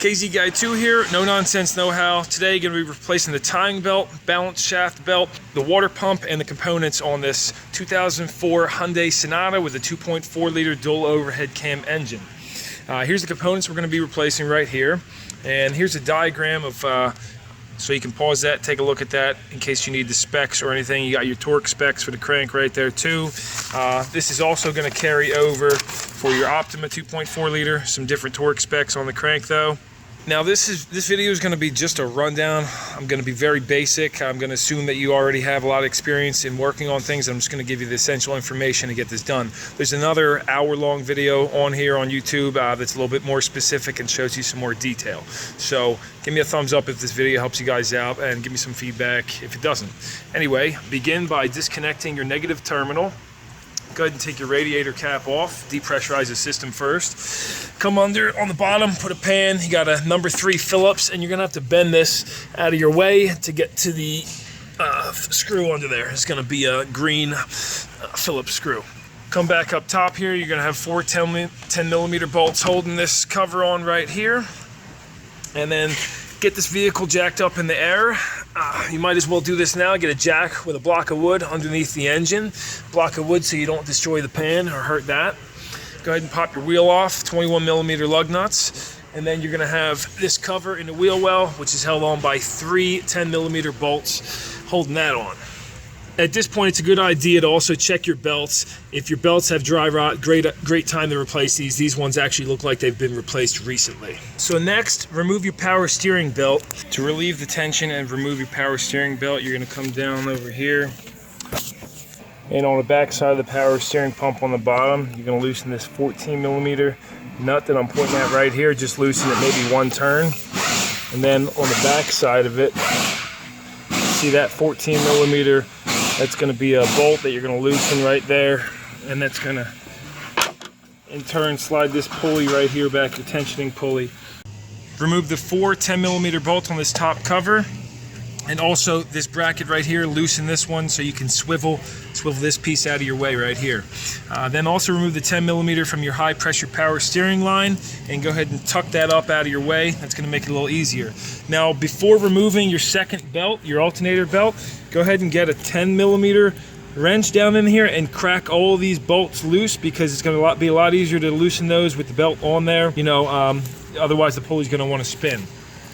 KZ Guy 2 here, No Nonsense Know-How. Today going to be replacing the timing belt, balance shaft belt, the water pump, and the components on this 2004 Hyundai Sonata with a 2.4 liter dual overhead cam engine. Here's the components we're going to be replacing right here. And here's a diagram of, so you can pause that, take a look at that in case you need the specs or anything. You got your torque specs for the crank right there too. This is also going to carry over for your OPTIMA 2.4 liter, some different torque specs on the crank though. Now this video is going to be just a rundown. I'm going to be very basic. I'm going to assume that you already have a lot of experience in working on things. I'm just going to give you the essential information to get this done. There's another hour-long video on here on YouTube that's a little bit more specific and shows you some more detail. So give me a thumbs up if this video helps you guys out, and give me some feedback if it doesn't. Anyway, begin by disconnecting your negative terminal. Go ahead and take your radiator cap off, depressurize the system first. Come under on the bottom, put a pan. You got a number 3 Phillips, and you're gonna have to bend this out of your way to get to the screw under there. It's gonna be a green Phillips screw. Come back up top here, you're gonna have 4 10 millimeter bolts holding this cover on right here. And then get this vehicle jacked up in the air. You might as well do this now. Get a jack with a block of wood underneath the engine. Block of wood so you don't destroy the pan or hurt that. Go ahead and pop your wheel off, 21 millimeter lug nuts. And then you're gonna have this cover in the wheel well, which is held on by 3 10 millimeter bolts holding that on. At this point, it's a good idea to also check your belts. If your belts have dry rot, great time to replace these. These ones actually look like they've been replaced recently. So next, remove your power steering belt. To relieve the tension and remove your power steering belt, you're gonna come down over here. And on the back side of the power steering pump on the bottom, you're gonna loosen this 14 millimeter nut that I'm pointing at right here. Just loosen it maybe 1 turn. And then on the back side of it, see that 14 millimeter, that's going to be a bolt that you're going to loosen right there, and that's going to in turn slide this pulley right here back, your tensioning pulley. Remove the 4 10 millimeter bolts on this top cover, and also this bracket right here. Loosen this one so you can swivel this piece out of your way right here. Then also remove the 10 millimeter from your high pressure power steering line and go ahead and tuck that up out of your way. That's going to make it a little easier. Now before removing your second belt, your alternator belt, go ahead and get a 10 millimeter wrench down in here and crack all of these bolts loose, because it's going to be a lot easier to loosen those with the belt on there. You know, otherwise the pulley's going to want to spin.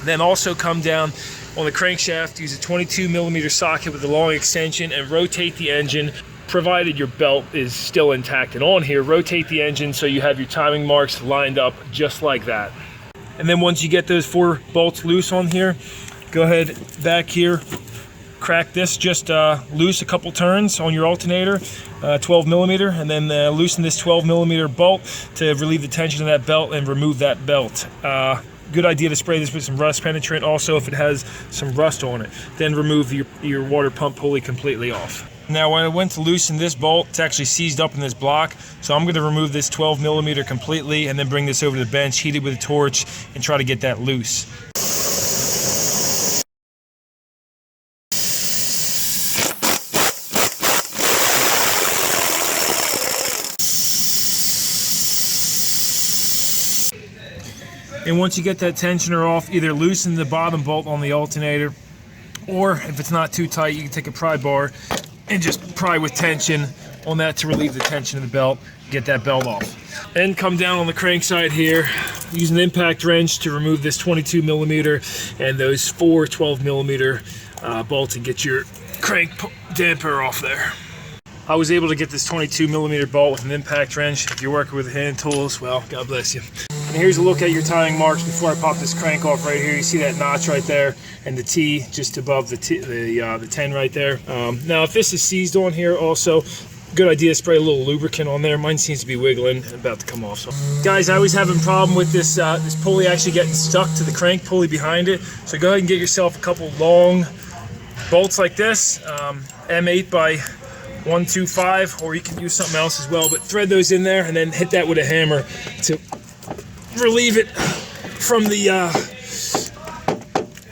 Then also come down on the crankshaft, use a 22 millimeter socket with a long extension and rotate the engine, provided your belt is still intact and on here. Rotate the engine so you have your timing marks lined up just like that. And then once you get those 4 bolts loose on here, go ahead back here, crack this just loose a couple turns on your alternator, 12 millimeter, and then loosen this 12 millimeter bolt to relieve the tension of that belt and remove that belt. Good idea to spray this with some rust penetrant also if it has some rust on it. Then remove your water pump pulley completely off. Now when I went to loosen this bolt, it's actually seized up in this block, so I'm going to remove this 12 millimeter completely and then bring this over to the bench, heat it with a torch, and try to get that loose. And once you get that tensioner off, either loosen the bottom bolt on the alternator, or if it's not too tight, you can take a pry bar and just pry with tension on that to relieve the tension of the belt, get that belt off. Then come down on the crank side here, use an impact wrench to remove this 22 millimeter and those 4 12 millimeter bolts and get your crank damper off there. I was able to get this 22 millimeter bolt with an impact wrench. If you're working with hand tools, well, God bless you. And here's a look at your timing marks before I pop this crank off right here. You see that notch right there and the T just above the 10 right there. Now if this is seized on here also, good idea to spray a little lubricant on there. Mine seems to be wiggling and about to come off. So guys, I was having a problem with this pulley actually getting stuck to the crank pulley behind it. So go ahead and get yourself a couple long bolts like this, M8 by 125, or you can use something else as well, but thread those in there and then hit that with a hammer to relieve it from the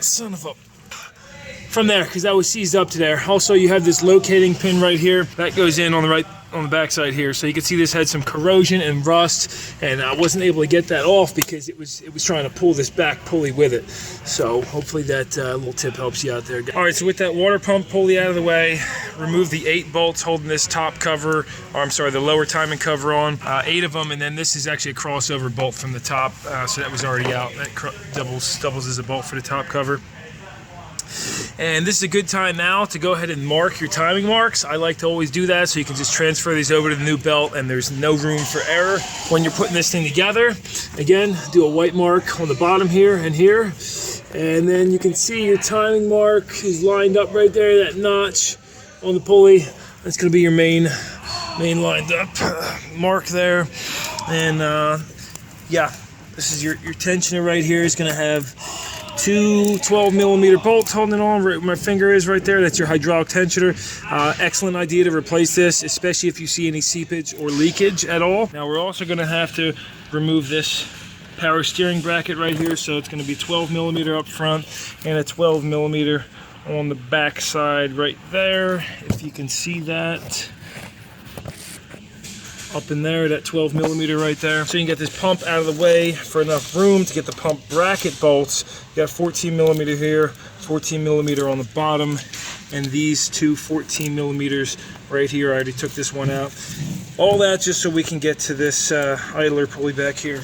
son of a from there, because that was seized up to there. Also, you have this locating pin right here that goes in on the back side here, so you can see this had some corrosion and rust, and I wasn't able to get that off because it was trying to pull this back pulley with it. So hopefully that little tip helps you out there. All right, so with that water pump pulley out of the way, remove the 8 bolts holding this top cover, or I'm sorry, the lower timing cover on, 8 of them, and then this is actually a crossover bolt from the top, so that was already out. That doubles as a bolt for the top cover. And this is a good time now to go ahead and mark your timing marks. I like to always do that so you can just transfer these over to the new belt and there's no room for error when you're putting this thing together. Again, do a white mark on the bottom here and here. And then you can see your timing mark is lined up right there, that notch on the pulley. That's going to be your main lined up mark there. And yeah, this is your tensioner right here. Is going to have 2 12mm bolts holding on where my finger is right there. That's your hydraulic tensioner. Excellent idea to replace this, especially if you see any seepage or leakage at all. Now we're also going to have to remove this power steering bracket right here. So it's going to be 12mm up front and a 12mm on the back side right there. If you can see that. Up in there, that 12mm right there. So you can get this pump out of the way for enough room to get the pump bracket bolts. You got 14mm here, 14mm on the bottom, and these two 14mm right here. I already took this one out. All that just so we can get to this idler pulley back here.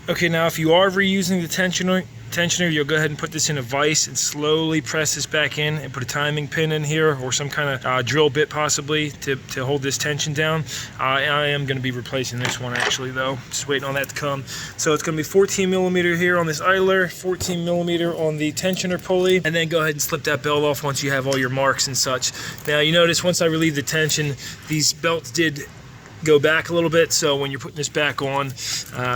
Okay, now if you are reusing the tensioner, you'll go ahead and put this in a vise and slowly press this back in and put a timing pin in here or some kind of drill bit possibly to hold this tension down. I am going to be replacing this one actually though, just waiting on that to come. So it's going to be 14mm here on this idler, 14mm on the tensioner pulley, and then go ahead and slip that belt off once you have all your marks and such. Now you notice once I relieve the tension, these belts did go back a little bit, so when you're putting this back on,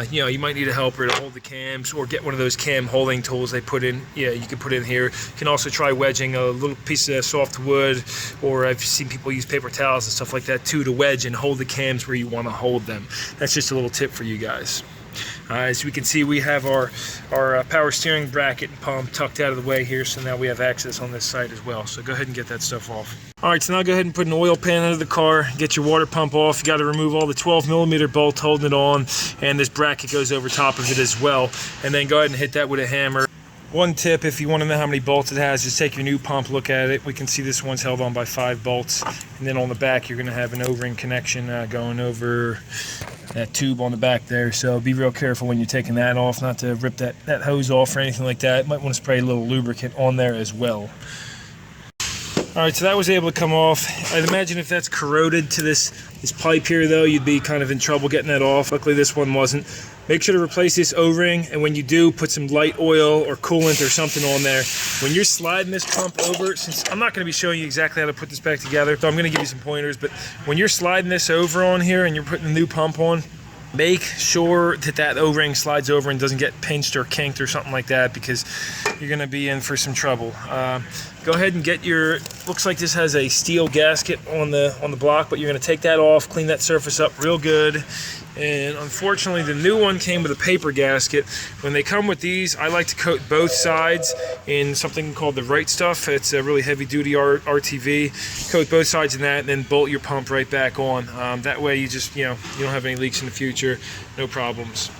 you know, you might need a helper to hold the cams or get one of those cam holding tools they put in. Yeah, you can put in here. You can also try wedging a little piece of soft wood, or I've seen people use paper towels and stuff like that too to wedge and hold the cams where you want to hold them. That's just a little tip for you guys. As we can see, we have our power steering bracket and pump tucked out of the way here, so now we have access on this side as well. So go ahead and get that stuff off. All right, so now go ahead and put an oil pan under the car, get your water pump off. You got to remove all the 12mm bolts holding it on, and this bracket goes over top of it as well. And then go ahead and hit that with a hammer. One tip, if you want to know how many bolts it has, just take your new pump, look at it. We can see this one's held on by 5 bolts. And then on the back, you're going to have an O-ring connection going over that tube on the back there. So be real careful when you're taking that off, not to rip that hose off or anything like that. Might want to spray a little lubricant on there as well. All right, so that was able to come off. I'd imagine if that's corroded to this pipe here though, you'd be kind of in trouble getting that off. Luckily this one wasn't. Make sure to replace this O-ring, and when you do, put some light oil or coolant or something on there. When you're sliding this pump over, since I'm not going to be showing you exactly how to put this back together, so I'm going to give you some pointers, but when you're sliding this over on here and you're putting the new pump on, make sure that O-ring slides over and doesn't get pinched or kinked or something like that, because you're going to be in for some trouble. Go ahead and get your, looks like this has a steel gasket on the block, but you're going to take that off, clean that surface up real good. And unfortunately the new one came with a paper gasket. When they come with these, I like to coat both sides in something called the Right Stuff. It's a really heavy duty RTV. Coat both sides in that and then bolt your pump right back on. That way you just, you know, you don't have any leaks in the future, no problems.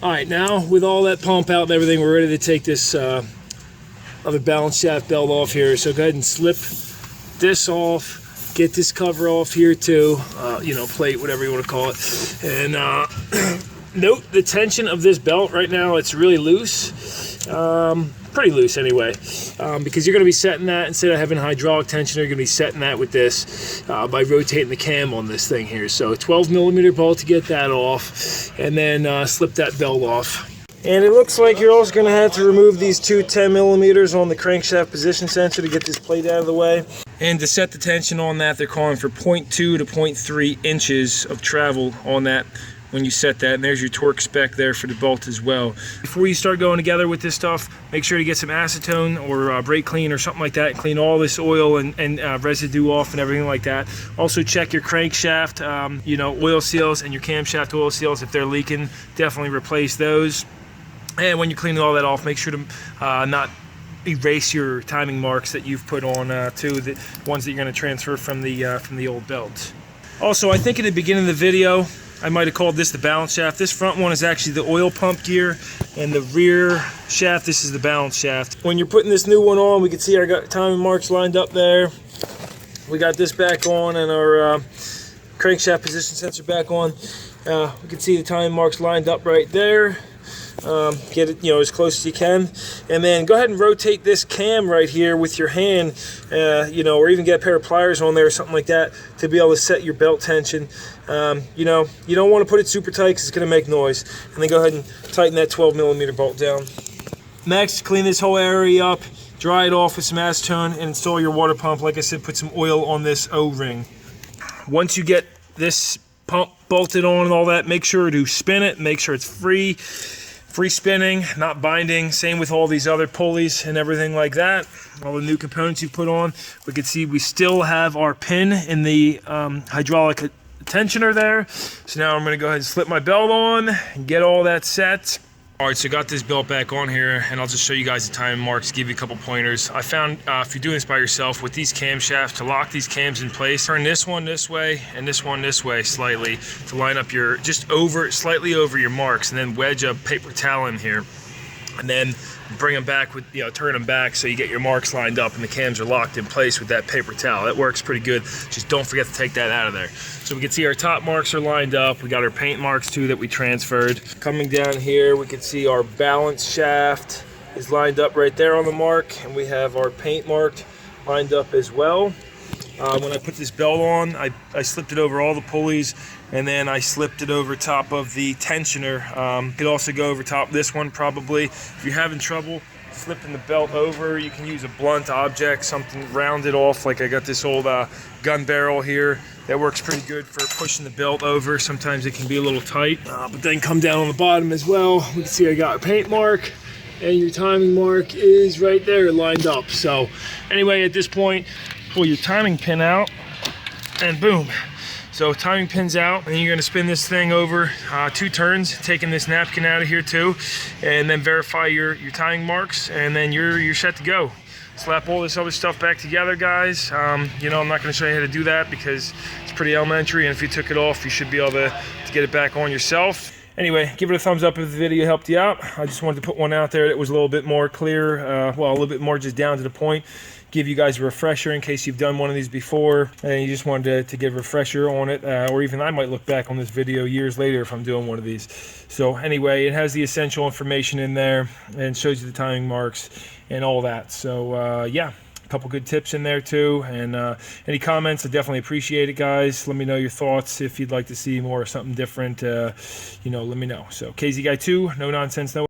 All right, now with all that pump out and everything, we're ready to take this other balance shaft belt off here. So go ahead and slip this off. Get this cover off here too, you know, plate, whatever you want to call it. And note the tension of this belt right now, it's really loose. Pretty loose anyway, because you're going to be setting that, instead of having hydraulic tension, you're going to be setting that with this by rotating the cam on this thing here. So 12mm bolt to get that off, and then slip that belt off. And it looks like you're also going to have to remove these two 10mm on the crankshaft position sensor to get this plate out of the way. And to set the tension on that, they're calling for 0.2 to 0.3 inches of travel on that when you set that. And there's your torque spec there for the bolt as well. Before you start going together with this stuff, make sure to get some acetone or brake clean or something like that, and clean all this oil and residue off and everything like that. Also check your crankshaft, you know, oil seals, and your camshaft oil seals. If they're leaking, definitely replace those. And when you're cleaning all that off, make sure to not erase your timing marks that you've put on too, the ones that you're going to transfer from the old belt. Also, I think in the beginning of the video, I might have called this the balance shaft. This front one is actually the oil pump gear, and the rear shaft, this is the balance shaft. When you're putting this new one on, we can see our timing marks lined up there. We got this back on and our crankshaft position sensor back on. We can see the timing marks lined up right there. Get it, as close as you can, and then go ahead and rotate this cam right here with your hand, or even get a pair of pliers on there or something like that to be able to set your belt tension. You don't want to put it super tight because it's going to make noise. And then go ahead and tighten that 12mm bolt down. Next, clean this whole area up, dry it off with some acetone, and install your water pump. Like I said, put some oil on this O-ring. Once you get this pump bolted on and all that, make sure to spin it, make sure it's free spinning, not binding. Same with all these other pulleys and everything like that. All the new components you put on. We can see we still have our pin in the hydraulic tensioner there. So now I'm going to go ahead and slip my belt on and get all that set. Alright, so I got this belt back on here, and I'll just show you guys the timing marks, give you a couple pointers. I found if you're doing this by yourself with these camshafts, to lock these cams in place, turn this one this way and this one this way slightly to line up your, slightly over your marks, and then wedge a paper towel in here. And then bring them back with, turn them back so you get your marks lined up and the cams are locked in place with that paper towel. That works pretty good. Just don't forget to take that out of there. So we can see our top marks are lined up. We got our paint marks too that we transferred. Coming down here, we can see our balance shaft is lined up right there on the mark, and we have our paint marked lined up as well. When I put this belt on, I slipped it over all the pulleys, and then I slipped it over top of the tensioner. Could also go over top of this one probably. If you're having trouble slipping the belt over, you can use a blunt object, something rounded off, like I got this old gun barrel here. That works pretty good for pushing the belt over. Sometimes it can be a little tight, but then come down on the bottom as well. We can see I got a paint mark, and your timing mark is right there lined up. So anyway, at this point, pull your timing pin out, and boom. So timing pin's out, and you're gonna spin this thing over 2 turns, taking this napkin out of here too, and then verify your timing marks, and then you're set to go. Slap all this other stuff back together, guys. I'm not gonna show you how to do that because it's pretty elementary, and if you took it off, you should be able to get it back on yourself. Anyway, give it a thumbs up if the video helped you out. I just wanted to put one out there that was a little bit more clear, a little bit more just down to the point. Give you guys a refresher in case you've done one of these before and you just wanted to get a refresher on it, or even I might look back on this video years later if I'm doing one of these. So anyway, it has the essential information in there and shows you the timing marks and all that. So yeah, a couple good tips in there too, and any comments, I definitely appreciate it, guys. Let me know your thoughts. If you'd like to see more or something different, let me know. So KZ Guy 2, no nonsense, no